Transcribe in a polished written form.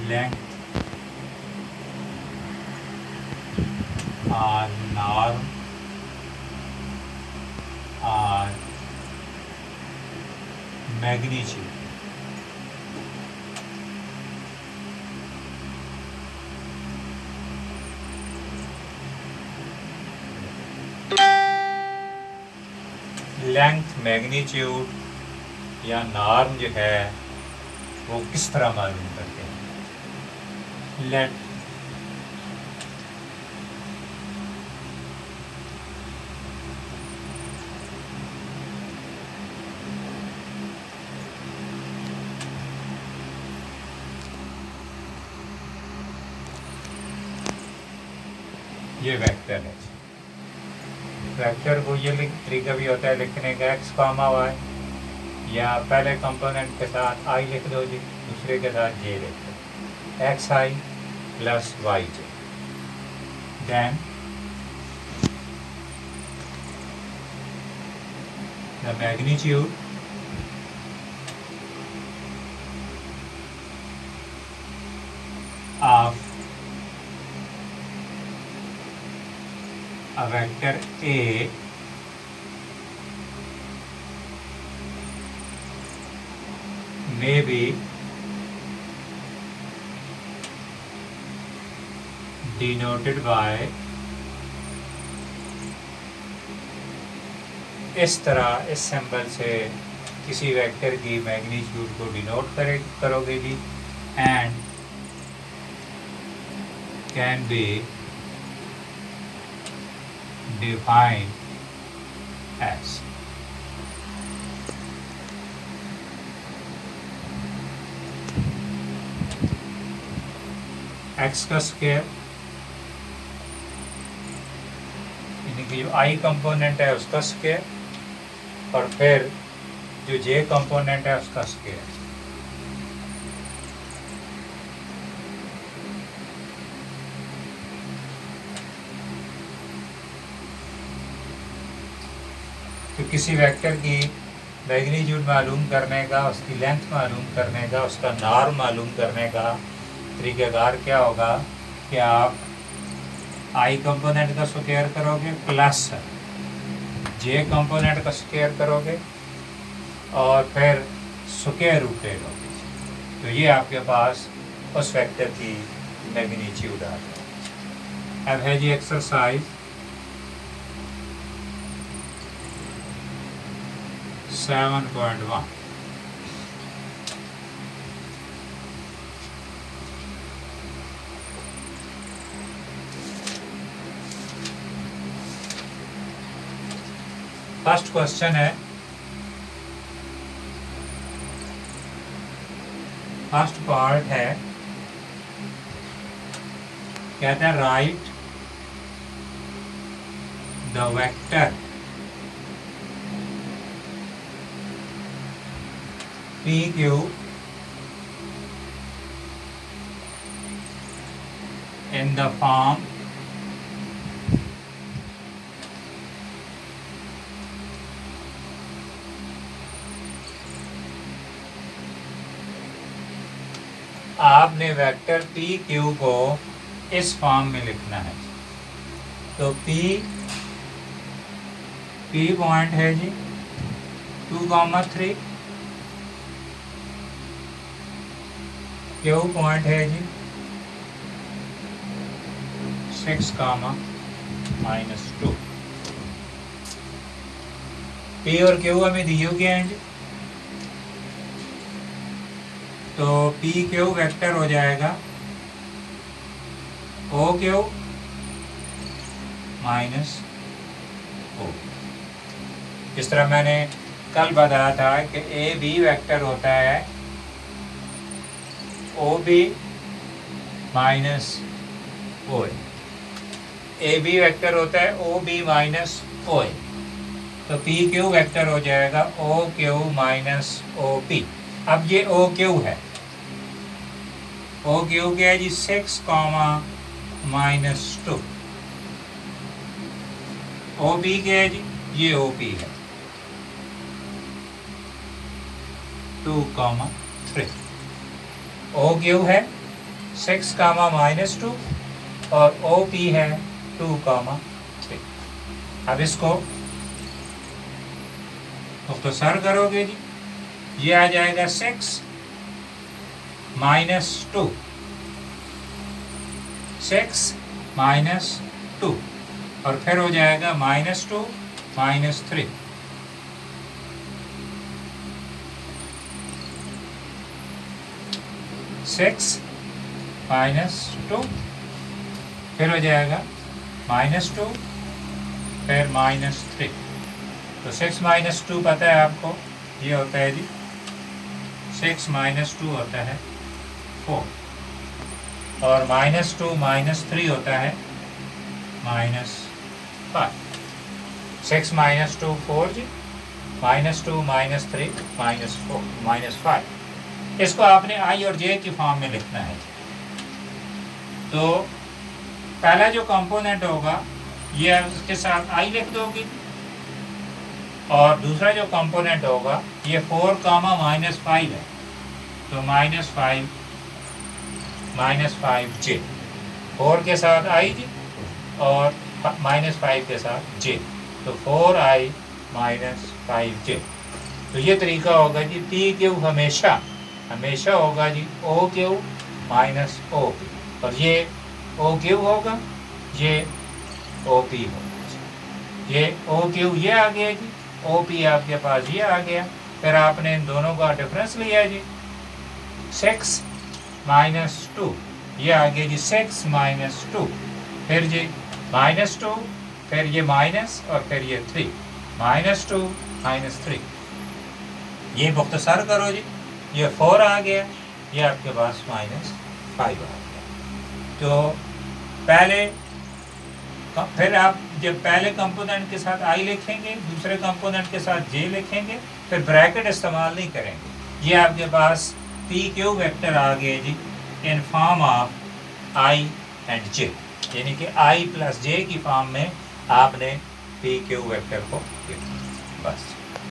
length or norm or magnitude. Length, magnitude या norm जो है वो किस तरह मालूम करते हैं? लेट ये वेक्टर है। वेक्टर को ये तरीका भी होता है लिखने का, एक्स कॉमा वाई, या पहले कंपोनेंट के साथ आई लिख दो जी, दूसरे के साथ जे लिख दो, x i plus y j. Then the magnitude of a vector A may be denoted by, इस तरह इस सिंबल से किसी वेक्टर की मैग्नीट्यूड को डिनोट करोगे G, and can be defined as x का स्क्वायर, यानी कि जो i कंपोनेंट है उसका स्क्वायर, और फिर जो j कंपोनेंट है उसका स्क्वायर। तो किसी वेक्टर की मैग्नीट्यूड मालूम करने का, उसकी लेंथ मालूम करने का, उसका नॉर्म मालूम करने का तरीक़ाकार क्या होगा कि आप आई कंपोनेंट का स्क्वायर करोगे प्लस जे कंपोनेंट का स्क्वायर करोगे और फिर स्क्वायर रूट ले लोगे, तो ये आपके पास उस वेक्टर की मैग्नीट्यूड आ जाए। अब है जी एक्सरसाइज 7.1। फर्स्ट क्वेश्चन है, फर्स्ट पार्ट है, कहते हैं right the vector PQ in the form आपने वेक्टर PQ को इस फॉर्म में लिखना है। तो P पॉइंट है जी 2,3, Q पॉइंट है जी 6,-2। P और Q हमें दिए गए हैं जी, तो PQ वेक्टर हो जाएगा OQ माइनस O। इस तरह मैंने कल बताया था कि AB वेक्टर होता है OB minus OA, AB vector होता है OB माइनस OA, तो PQ वेक्टर हो जाएगा OQ माइनस OP। अब ये OQ है, OQ क्या है जी 6,-2। OP क्या है जी, ये OP है 2,3। OQ है 6 कामा -2 और OP है 2 कामा 3। अब इसको मुख्तसर करोगे जी, ये आ जाएगा 6 - 2, 6 - 2 और फिर हो जाएगा -2 -3। 6 -2 फिर हो जाएगा -2 फिर -3। तो 6 - 2 पता है आपको, ये होता है जी 6 - 2 होता है 4 और -2 -3 होता है -5। 6 - 2 4 जी, -2 -3 -4 -5। इसको आपने आई और जे की फॉर्म में लिखना है। तो पहला जो कंपोनेंट होगा ये इसके साथ आई लिख दोगे और दूसरा जो कंपोनेंट होगा ये 4 कामा -5 है, तो -5 जे, 4 के साथ आई जी और -5 के साथ जे, तो 4i -5 जे। तो ये तरीका होगा जी, PQ हमेशा होगा जी OQ -OP और ये OQ होगा, ये OP होगा। ये OQ ये आ गया जी, OP आपके पास ये आ गया। फिर आपने इन दोनों का डिफरेंस लिया जी, 6 - 2 ये आ गया जी 6 - 2, फिर जी -2 फिर ये माइनस और फिर ये 3, -2 -3। ये मुख्तसर करो जी, ये 4 आ गया, ये आपके पास -5 आ गया। तो पहले फिर आप जब पहले कंपोनेंट के साथ आई लिखेंगे, दूसरे कंपोनेंट के साथ जे लिखेंगे, फिर ब्रैकेट इस्तेमाल नहीं करेंगे। ये आपके पास PQ वेक्टर आ गए जी in form of I and J, यानी कि I + J की फॉर्म में आपने PQ वेक्टर को लिखना बस।